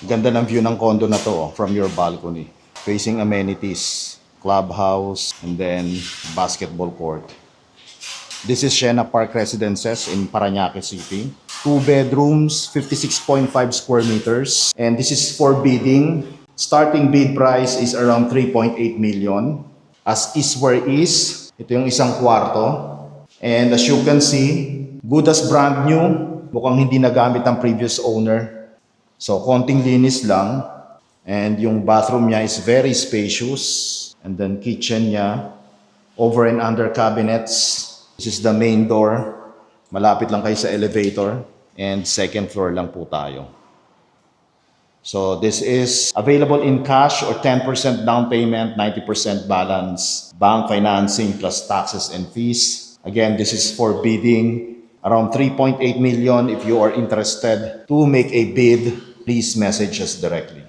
Ganda ng view ng condo na to from your balcony. Facing amenities, clubhouse, and then basketball court. This is Sienna Park Residences in Parañaque City. 2 bedrooms, 56.5 square meters. And this is for bidding. Starting bid price is around 3.8 million. As is where is. Ito yung isang kwarto. And as you can see, good as brand new. Mukhang hindi nagamit ng previous owner. So, konting linis lang. And yung bathroom niya is very spacious. And then kitchen niya, over and under cabinets. This is the main door. Malapit lang kayo sa elevator. And second floor lang po tayo. So this is available in cash or 10% down payment, 90% balance, bank financing plus taxes and fees. Again, this is for bidding around 3.8 million. If you are interested to make a bid, please message us directly.